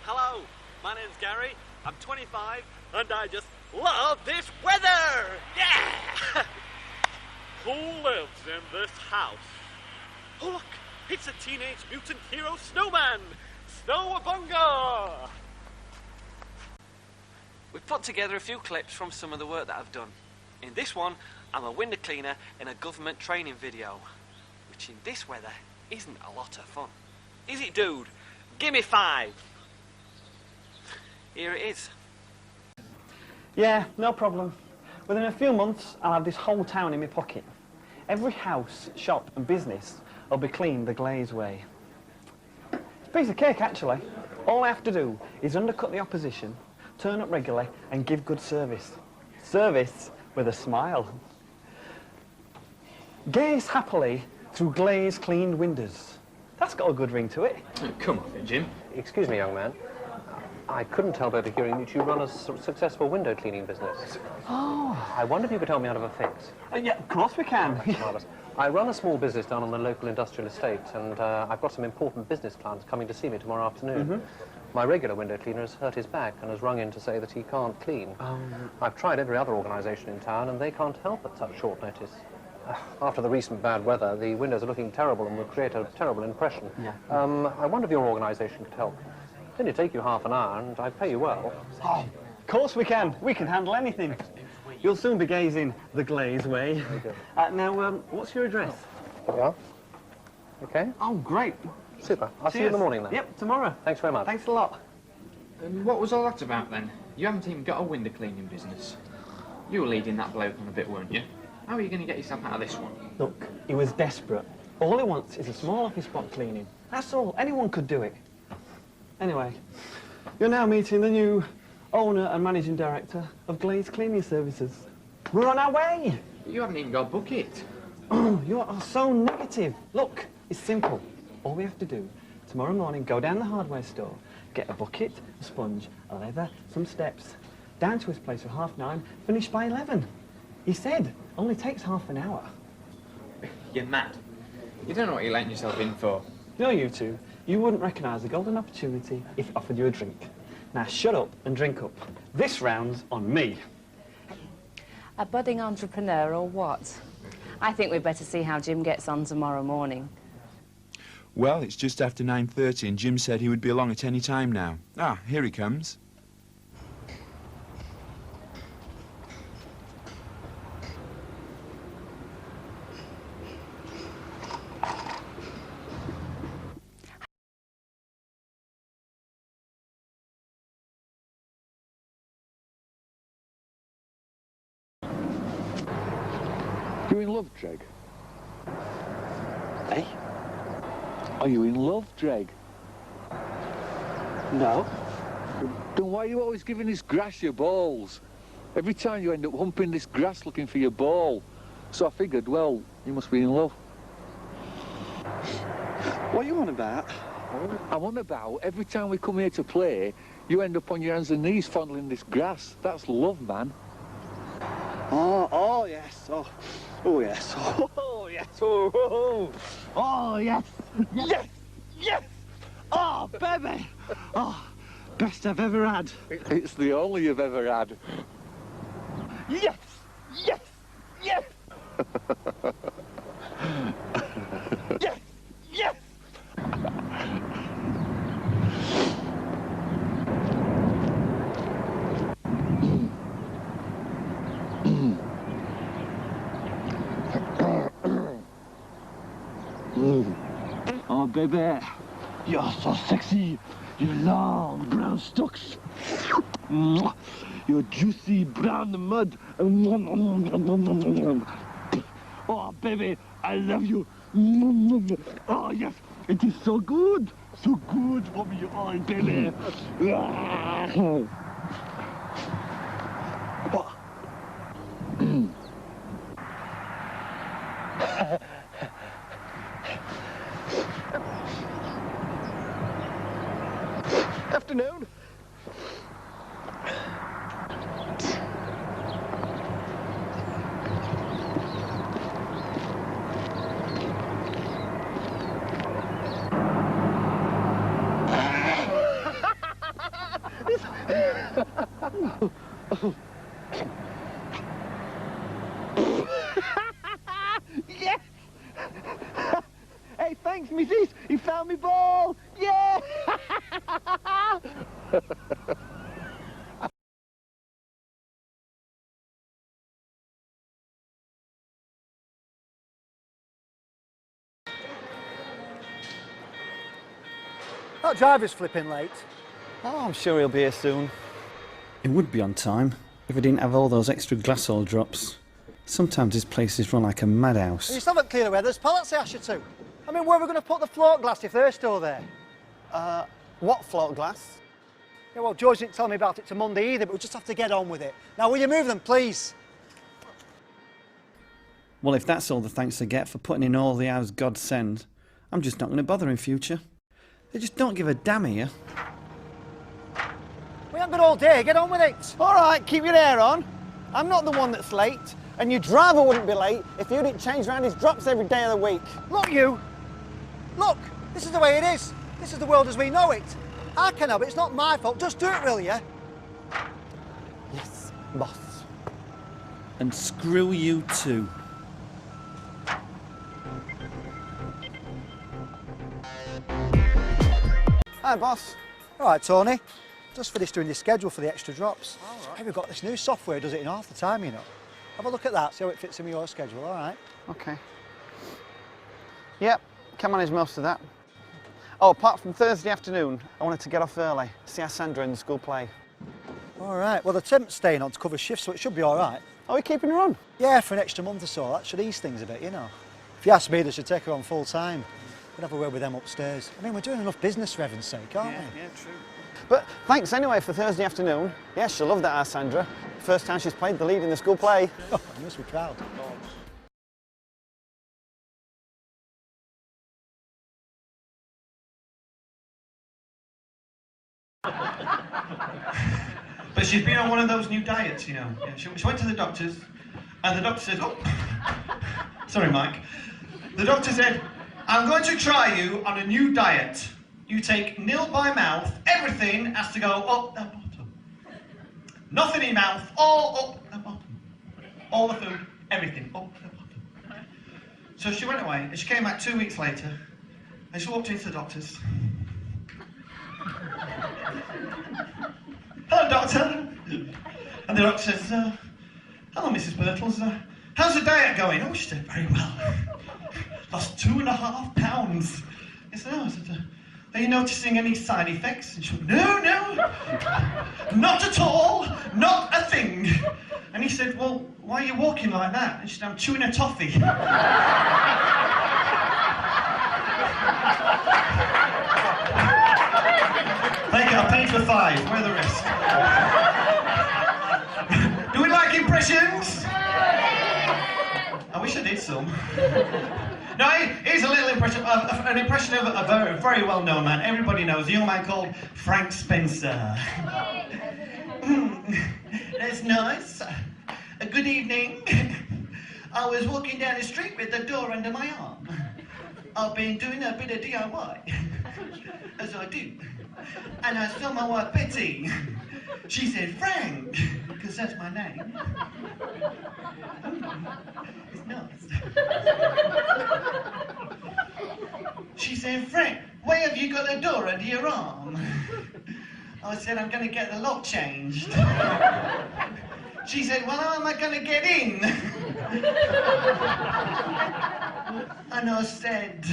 Hello, my name's Gary, I'm 25, and I just love this weather! Yeah! Who lives in this house? Oh look, it's a Teenage Mutant Hero Snowman! Snowabunga! We've put together a few clips from some of the work that I've done. In this one, I'm a window cleaner in a government training video, which in this weather isn't a lot of fun. Is it, dude? Give me 5. Here it is. Yeah, no problem. Within a few months, I'll have this whole town in my pocket. Every house, shop and business will be cleaned the Glaze way. It's a piece of cake, actually. All I have to do is undercut the opposition, turn up regularly and give good service. Service with a smile. Gaze happily through glaze-cleaned windows. That's got a good ring to it. Come off it, Jim. Excuse me, young man. I couldn't help overhearing that you run a successful window cleaning business. Oh. I wonder if you could help me out of a fix. Yeah, of course we can. That's marvellous. I run a small business down on the local industrial estate, and I've got some important business clients coming to see me tomorrow afternoon. My regular window cleaner has hurt his back and has rung in to say that he can't clean. I've tried every other organisation in town, and they can't help at such short notice. After the recent bad weather, the windows are looking terrible and will create a terrible impression. Yeah. I wonder if your organisation could help. It'll only take you half an hour, and I'd pay you well. Oh, of course we can. We can handle anything. You'll soon be gazing the Glaze way. Now, what's your address? There we are. Okay. Oh, great. Super. I'll see you in the morning then. Yep, tomorrow. Thanks very much. Thanks a lot. And what was all that about then? You haven't even got a window cleaning business. You were leading that bloke on a bit, weren't you? How are you going to get yourself out of this one? Look, he was desperate. All he wants is a small office spot cleaning. That's all. Anyone could do it. Anyway, you're now meeting the new owner and managing director of Glaze Cleaning Services. We're on our way. You haven't even got a bucket. Oh, you are so negative. Look, it's simple. All we have to do, tomorrow morning, go down the hardware store, get a bucket, a sponge, a leather, some steps, down to his place for 9:30, finish by 11. He said, only takes half an hour. You're mad. You don't know what you're letting yourself in for. You know, you two, you wouldn't recognise a golden opportunity if it offered you a drink. Now shut up and drink up. This round's on me. A budding entrepreneur or what? I think we'd better see how Jim gets on tomorrow morning. Well, it's just after 9:30 and Jim said he would be along at any time now. Ah, here he comes. You in love, Dreg? Eh? Are you in love, Dreg? No. Then why are you always giving this grass your balls? Every time you end up humping this grass looking for your ball. So I figured, well, you must be in love. What are you on about? I'm on about every time we come here to play, you end up on your hands and knees fondling this grass. That's love, man. Oh, yes. Oh, yes. Oh, yes. Oh, yes. Yes, yes. Oh, baby. Oh, best I've ever had. It's the only you've ever had. Yes, yes, yes. Yes, yes. Oh, baby, you're so sexy. You long brown stalks. Your juicy brown mud. Oh, baby, I love you. Oh, yes, it is so good. So good for me, oh, baby. What? Afternoon. Thanks, missus. He found me ball. Yeah! That driver's flipping late. Oh, I'm sure he'll be here soon. It would be on time if he didn't have all those extra glass oil drops. Sometimes his places run like a madhouse. You still haven't cleared away those pallets I asked you to. I mean, where are we going to put the float glass if they're still there? What float glass? Yeah, well, George didn't tell me about it till Monday either, but we'll just have to get on with it. Now, will you move them, please? Well, if that's all the thanks I get for putting in all the hours God sends, I'm just not going to bother in future. They just don't give a damn here. We haven't got all day, get on with it. All right, keep your hair on. I'm not the one that's late, and your driver wouldn't be late if you didn't change around his drops every day of the week. Look, you. Look, this is the way it is. This is the world as we know it. I can help it, it's not my fault. Just do it, will you? Yes, boss. And screw you too. Hi, boss. All right, Tony. Just finished doing your schedule for the extra drops. All right. Hey, we've got this new software, does it in half the time, you know. Have a look at that, see how it fits in with your schedule, all right? Okay. Yep, can manage most of that. Oh, apart from Thursday afternoon, I wanted to get off early, see our Sandra in the school play. All right, well, the temp's staying on to cover shifts, so it should be all right. Are we keeping her on? Yeah, for an extra month or so. That should ease things a bit, you know. If you ask me, they should take her on full time. We'd have a word with them upstairs. I mean, we're doing enough business for heaven's sake, aren't we? Yeah, true. But thanks anyway for Thursday afternoon. Yeah, she'll love that, our Sandra. First time she's played the lead in the school play. Oh, you must be proud. But she's been on one of those new diets, you know. Yeah, she went to the doctors, and the doctor said, oh, sorry, Mike. The doctor said, I'm going to try you on a new diet. You take nil by mouth, everything has to go up the bottom. Nothing in mouth, all up the bottom. All the food, everything up the bottom. So she went away, and she came back 2 weeks later, and she walked into the doctor's. Hello, doctor. And the doctor says, hello, Mrs. Birtles. How's the diet going? Oh, she said, very well. Lost 2.5 pounds. I said, oh, are you noticing any side effects? And she went, no, not at all, not a thing. And he said, well, why are you walking like that? And she said, I'm chewing a toffee. Thank you, I paid for 5. Where are the rest? Do we like impressions? I wish I did some. No, here's a little impression, an impression of a very well-known man. Everybody knows, a young man called Frank Spencer. That's nice. A good evening. I was walking down the street with the door under my arm. I've been doing a bit of DIY, as I do. And I saw my wife Betty. She said, Frank, because that's my name. It's nice. She said, Frank, why have you got a door under your arm? I said, I'm going to get the lock changed. She said, well, how am I going to get in? And I said,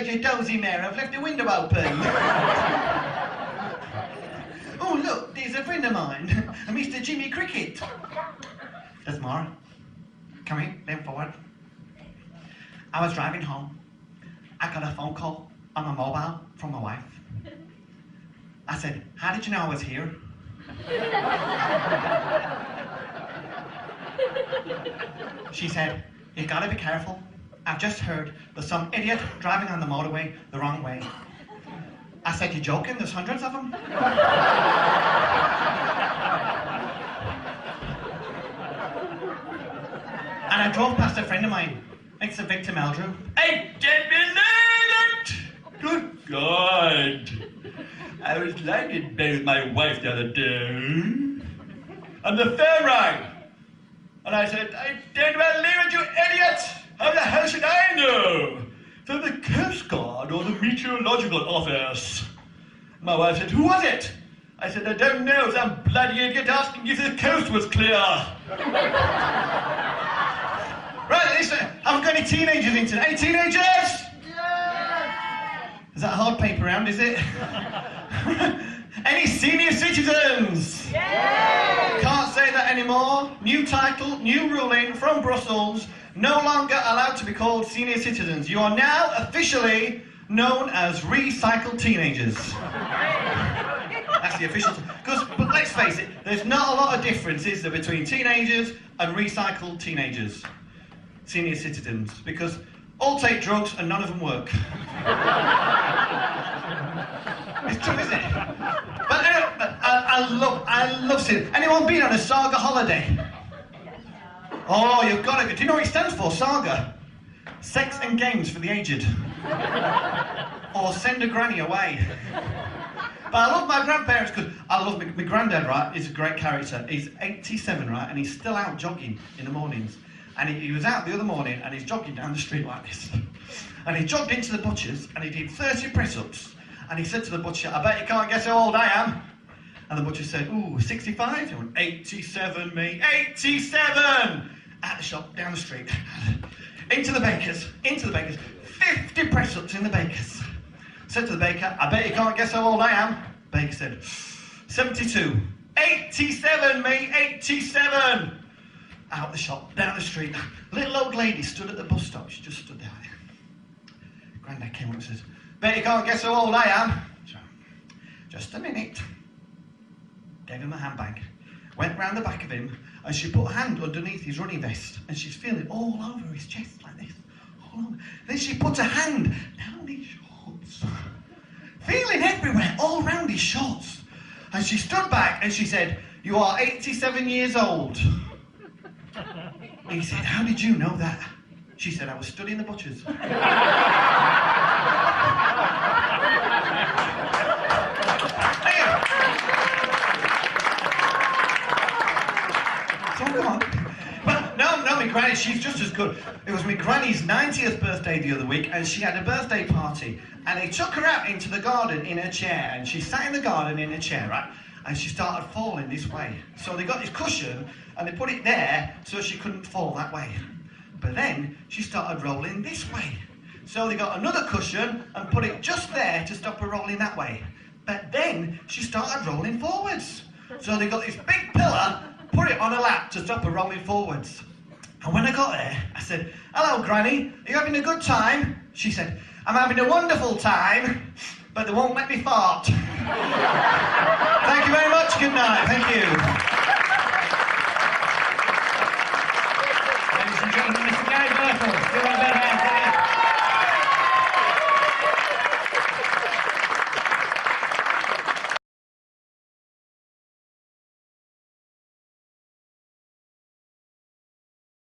you dozy mare, I've left the window open. Oh, look, there's a friend of mine, Mr. Jimmy Cricket. There's Mara. Come here, lean forward. I was driving home. I got a phone call on my mobile from my wife. I said, how did you know I was here? She said, you gotta be careful. I've just heard there's some idiot driving on the motorway the wrong way. I said, you joking? There's hundreds of them. And I drove past a friend of mine, next to Victor Meldrew. I can't believe it! Good God! I was lying in bed with my wife the other day, and the phone rang. And I said, I didn't believe it, you idiot! How the hell should I know? from the Coast Guard or the Meteorological Office. My wife said, who was it? I said, I don't know, some bloody idiot asking if the coast was clear. Right, listen, haven't got any teenagers in today. Any teenagers? Yeah! Is that hard paper round, is it? Any senior citizens? Yeah! Can't say that anymore. New title, new ruling from Brussels. No longer allowed to be called senior citizens. You are now officially known as recycled teenagers. That's the official. But let's face it, there's not a lot of difference, is there, between teenagers and recycled teenagers, senior citizens, because all take drugs and none of them work. It's true, isn't it? But I love seeing. Anyone been on a Saga holiday? Oh, you've got to go. Do you know what it stands for, Saga? Sex and games for the aged. Or send a granny away. But I love my grandparents because I love my granddad, right? He's a great character. He's 87, right? And he's still out jogging in the mornings. And he was out the other morning and he's jogging down the street like this. And he jogged into the butcher's and he did 30 press-ups. And he said to the butcher, I bet you can't guess how old I am. And the butcher said, ooh, 65? He went, 87, me, 87! At the shop, down the street. Into the baker's, 50 press-ups in the baker's. Said to the baker, I bet you can't guess how old I am. Baker said, 72. 87, mate, 87! Out the shop, down the street. Little old lady stood at the bus stop. She just stood there. Grandad came up and says, bet you can't guess how old I am. So, just a minute. Gave him a handbag. Went round the back of him, and she put a hand underneath his running vest, and she's feeling all over his chest like this. All over. Then she put a hand down his shorts. Feeling everywhere, all round his shorts. And she stood back and she said, you are 87 years old. He said, how did you know that? She said, I was studying the butchers. So come on. But no, my granny, she's just as good. It was my granny's 90th birthday the other week, and she had a birthday party. And they took her out into the garden in her chair, and she sat in the garden in her chair, right? And she started falling this way. So they got this cushion, and they put it there so she couldn't fall that way. But then she started rolling this way. So they got another cushion and put it just there to stop her rolling that way. But then she started rolling forwards. So they got this big pillar, put it on her lap to stop her rolling forwards. And when I got there, I said, hello, Granny, are you having a good time? She said, I'm having a wonderful time, but they won't let me fart. Thank you very much. Good night. Thank you.